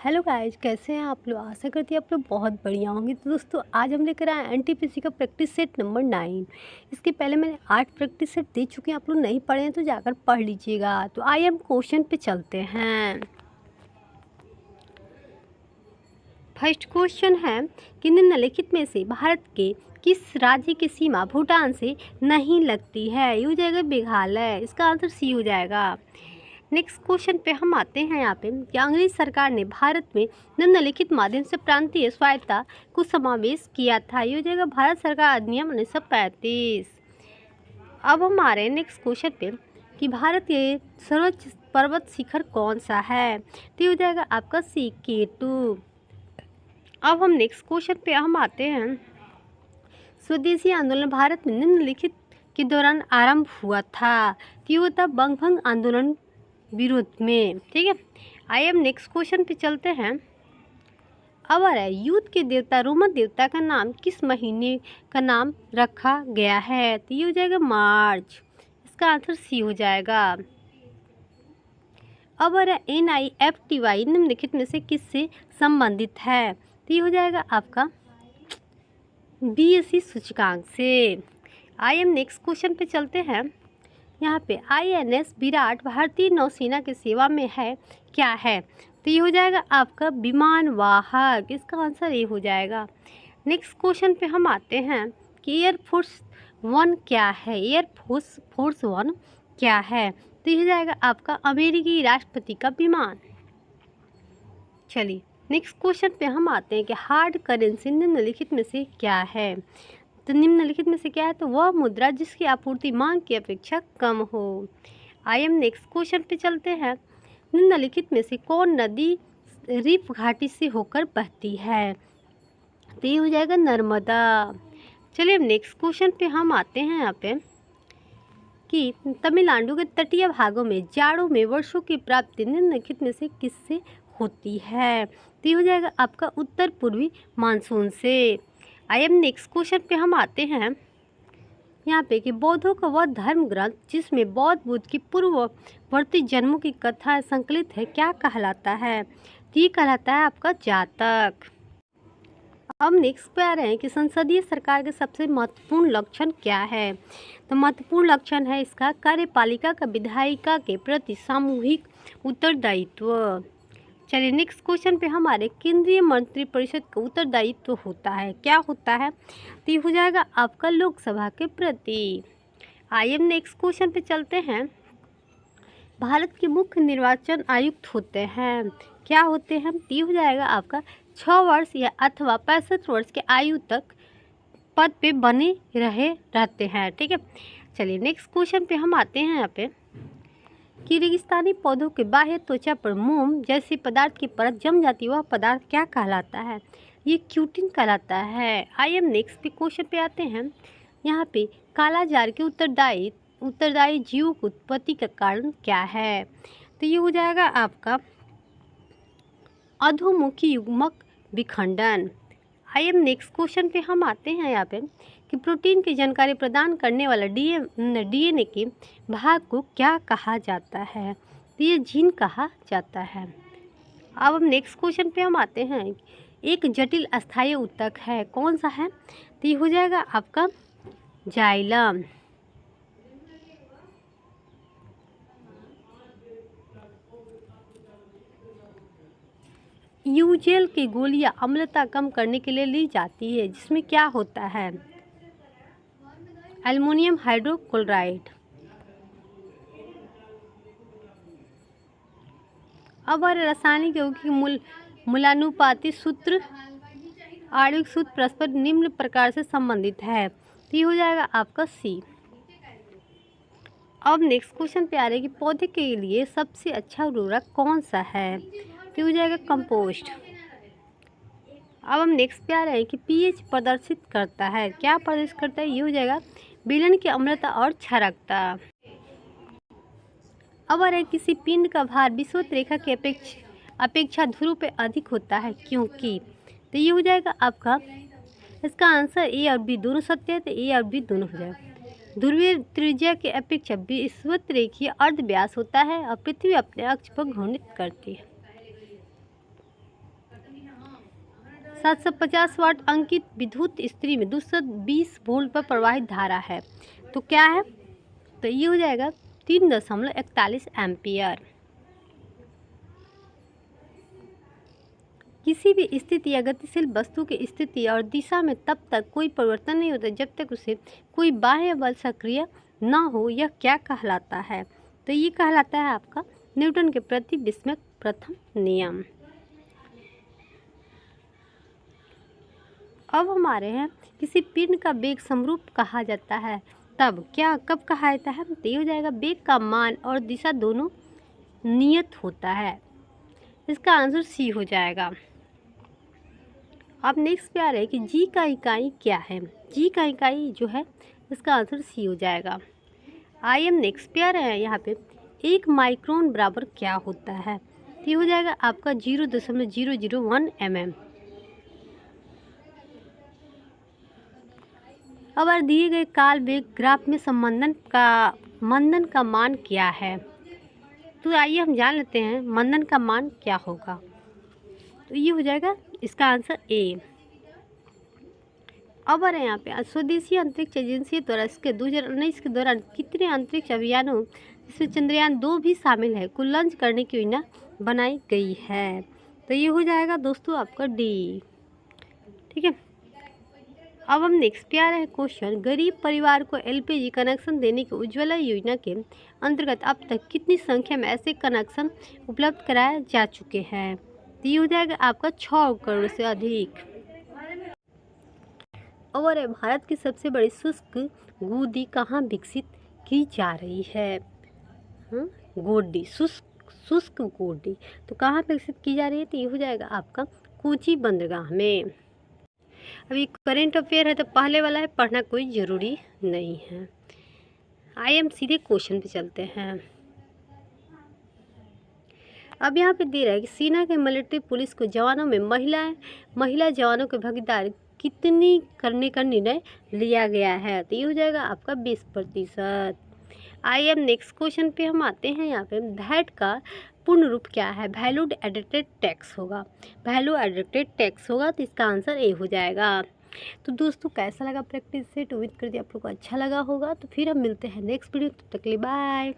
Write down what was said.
Hello guys, कैसे हैं आप लोग। आशा करती हैं आप लोग बहुत बढ़िया होंगे। तो दोस्तों, आज हम लेकर आए एनटीपीसी का प्रैक्टिस सेट नंबर 9। इसके पहले मैंने 8 प्रैक्टिस सेट दे चुके हैं। आप लोग नहीं पढ़े हैं तो जाकर पढ़ लीजिएगा। तो आइए हम क्वेश्चन पे चलते हैं। फर्स्ट क्वेश्चन है कि निम्नलिखित में से भारत के किस राज्य की सीमा भूटान से नहीं लगती है। ये हो जाएगा मेघालय। इसका आंसर सी हो जाएगा। नेक्स्ट क्वेश्चन पे हम आते हैं यहाँ पे कि अंग्रेज सरकार ने भारत में निम्नलिखित माध्यम से प्रांतीय स्वायत्तता को समावेश किया था। ये हो जाएगा भारत सरकार अधिनियम 1935। अब हम आ रहे हैं नेक्स्ट क्वेश्चन पे कि भारत के सर्वोच्च पर्वत शिखर कौन सा है। तो ये हो जाएगा आपका सी K2। अब हम नेक्स्ट क्वेश्चन पे हम आते हैं। स्वदेशी आंदोलन भारत में निम्नलिखित के दौरान आरंभ हुआ था। तो ये होता बंगभंग आंदोलन विरोध में। ठीक है, आइए हम नेक्स्ट क्वेश्चन पे चलते हैं। अब आ रहा है युद्ध के देवता रोमन देवता का नाम किस महीने का नाम रखा गया है। तो ये हो जाएगा मार्च। इसका आंसर सी हो जाएगा। अब आ रहा है NIFTY निम्नलिखित में से किससे संबंधित है। तो ये हो जाएगा आपका BSE सूचकांक से। आइए हम नेक्स्ट क्वेश्चन पे चलते हैं। यहाँ पे INS विराट भारतीय नौसेना की सेवा में है क्या है। तो ये हो जाएगा आपका विमान वाहक। इसका आंसर ये हो जाएगा। नेक्स्ट क्वेश्चन पे हम आते हैं कि एयरफोर्स 1 क्या है। एयरफोर्स 1 क्या है। तो ये हो जाएगा आपका अमेरिकी राष्ट्रपति का विमान। चलिए नेक्स्ट क्वेश्चन पे हम आते हैं कि हार्ड करेंसी निम्नलिखित में से क्या है। तो निम्नलिखित में से क्या है, तो वह मुद्रा जिसकी आपूर्ति मांग की अपेक्षा कम हो। आइए हम नेक्स्ट क्वेश्चन पे चलते हैं। निम्नलिखित में से कौन नदी रिफ घाटी से होकर बहती है। तो ये हो जाएगा नर्मदा। चलिए नेक्स्ट क्वेश्चन पे हम आते हैं यहाँ पे कि तमिलनाडु के तटीय भागों में जाड़ों में वर्षों की प्राप्ति निम्नलिखित में से किससे होती है। तो ये हो जाएगा आपका उत्तर पूर्वी मानसून से। आइए नेक्स्ट क्वेश्चन पे हम आते हैं यहाँ पे कि बौद्धों का वह धर्म ग्रंथ जिसमें बौद्ध बुद्ध की पूर्ववर्ती जन्मों की कथा संकलित है क्या कहलाता है। तो ये कहलाता है आपका जातक। अब नेक्स्ट पे आ रहे हैं कि संसदीय सरकार के सबसे महत्वपूर्ण लक्षण क्या है। तो महत्वपूर्ण लक्षण है इसका कार्यपालिका का विधायिका के प्रति सामूहिक उत्तरदायित्व। चलिए नेक्स्ट क्वेश्चन पे हमारे केंद्रीय मंत्रिपरिषद का उत्तरदायित्व होता है क्या होता है। तो ये हो जाएगा आपका लोकसभा के प्रति। आइए नेक्स्ट क्वेश्चन पे चलते हैं। भारत के मुख्य निर्वाचन आयुक्त होते हैं क्या होते हैं। तो ये हो जाएगा आपका 6 वर्ष या अथवा 65 वर्ष के आयु तक पद पे बने रहते हैं। ठीक है, चलिए नेक्स्ट क्वेश्चन पे हम आते हैं यहाँ पे कि रेगिस्तानी पौधों के बाह्य त्वचा पर मोम जैसे पदार्थ की परत जम जाती है वह पदार्थ क्या कहलाता है। ये क्यूटिन कहलाता है। आइए हम नेक्स्ट पे क्वेश्चन पे आते हैं। यहाँ पे कालाजार के उत्तरदायी जीवों की उत्पत्ति का कारण क्या है। तो ये हो जाएगा आपका अधोमुखी युग्मक विखंडन। आइए हम नेक्स्ट क्वेश्चन पे हम आते हैं यहाँ पे कि प्रोटीन की जानकारी प्रदान करने वाला DNA के भाग को क्या कहा जाता है। तो ये जीन कहा जाता है। अब हम नेक्स्ट क्वेश्चन पे हम आते हैं। एक जटिल अस्थायी ऊतक है कौन सा है। तो ये हो जाएगा आपका जाइलम। यूजेल की गोलियां अम्लता कम करने के लिए ली जाती है जिसमें क्या होता है एल्युमिनियम हाइड्रोक्लोराइड। अब रासायनिक यौगिक मूलानुपाती सूत्र आणविक सूत्र परस्पर निम्न प्रकार से संबंधित है। तो ये हो जाएगा आपका सी। अब नेक्स्ट क्वेश्चन पे आ रहा है कि पौधे के लिए सबसे अच्छा उर्वरक कौन सा है। तो हो जाएगा कंपोस्ट। अब हम नेक्स्ट पे आ रहे हैं कि pH प्रदर्शित करता है क्या प्रदर्शित करता है। ये हो जाएगा विलयन की अम्लता और क्षारकता। अब आ रहा है किसी पिंड का भार विषुवत रेखा की अपेक्षा ध्रुव पे अधिक होता है क्योंकि। तो ये हो जाएगा आपका इसका आंसर A और B दोनों सत्य है। तो A और B दोनों हो जाएगा। ध्रुवीय त्रिज्या के अपेक्षा विषुवत रेखीय अर्धव्यास होता है और पृथ्वी अपने अक्ष पर घूर्णित करती है। 750 वाट अंकित विद्युत स्त्री में 220 वोल्ट पर प्रवाहित धारा है, तो क्या है? तो ये हो जाएगा 3.41 एम्पियर। किसी भी स्थिति या गतिशील वस्तु की स्थिति और दिशा में तब तक कोई परिवर्तन नहीं होता जब तक उसे कोई बाह्य बल सक्रिय न हो। यह क्या कहलाता है? तो ये कहलाता है आपका न्यूटन के प्रति विस्मयक प्रथम नियम। अब हमारे हैं किसी पिंड का वेग समरूप कहा जाता है, तब क्या कब कहा जाता है? तो ये हो जाएगा वेग का मान और दिशा दोनों नियत होता है। इसका आंसर सी हो जाएगा। अब नेक्स्ट पे आ रहा है कि जी का इकाई क्या है? जी का इकाई जो है इसका आंसर सी हो जाएगा। आई एम नेक्स्ट पे आ रहा है यहाँ पे 1 माइक्रोन बराबर क्या होता है? तो ये हो जाएगा आपका 0.001 mm। अब दिए गए काल वेग ग्राफ में मंदन का मान क्या है? तो आइए हम जान लेते हैं मंदन का मान क्या होगा। तो ये हो जाएगा इसका आंसर ए। अब आ रहे हैं यहाँ पे स्वदेशी अंतरिक्ष एजेंसी द्वारा इसके 2019 के दौरान कितने अंतरिक्ष अभियानों जिसमें चंद्रयान 2 भी शामिल है को लॉन्च करने की योजना बनाई गई है? तो ये हो जाएगा दोस्तों आपका डी। ठीक है। अब हम नेक्स्ट पे आ रहे हैं क्वेश्चन, गरीब परिवार को एलपीजी कनेक्शन देने की उज्ज्वला योजना के अंतर्गत अब तक कितनी संख्या में ऐसे कनेक्शन उपलब्ध कराए जा चुके हैं? तो ये हो जाएगा आपका 6 करोड़ से अधिक। और भारत की सबसे बड़ी शुष्क गोदी कहाँ विकसित की जा रही है? गोदी, शुष्क गोदी तो कहाँ विकसित की जा रही है? तो ये हो जाएगा आपका कोची बंदरगाह में। अभी करेंट अफेयर है तो पहले वाला है, पढ़ना कोई ज़रूरी नहीं है। आइए हम सीधे क्वेश्चन पे चलते हैं। अब यहाँ पे दे रहा है कि सेना के मिलिट्री पुलिस को जवानों में महिला जवानों के भागीदार कितनी करने का निर्णय लिया गया है? तो ये हो जाएगा आपका 20%। आइए अब नेक्स्ट क्वेश्चन पे हम आते हैं। यहाँ पे वैट का पूर्ण रूप क्या है? वैल्यू एडेड टैक्स होगा। वैल्यू एडेड टैक्स होगा तो इसका आंसर ए हो जाएगा। तो दोस्तों कैसा लगा प्रैक्टिस सेट? उम्मीद करती आप लोग को अच्छा लगा होगा। तो फिर हम मिलते हैं नेक्स्ट वीडियो, तब तक के लिए बाय।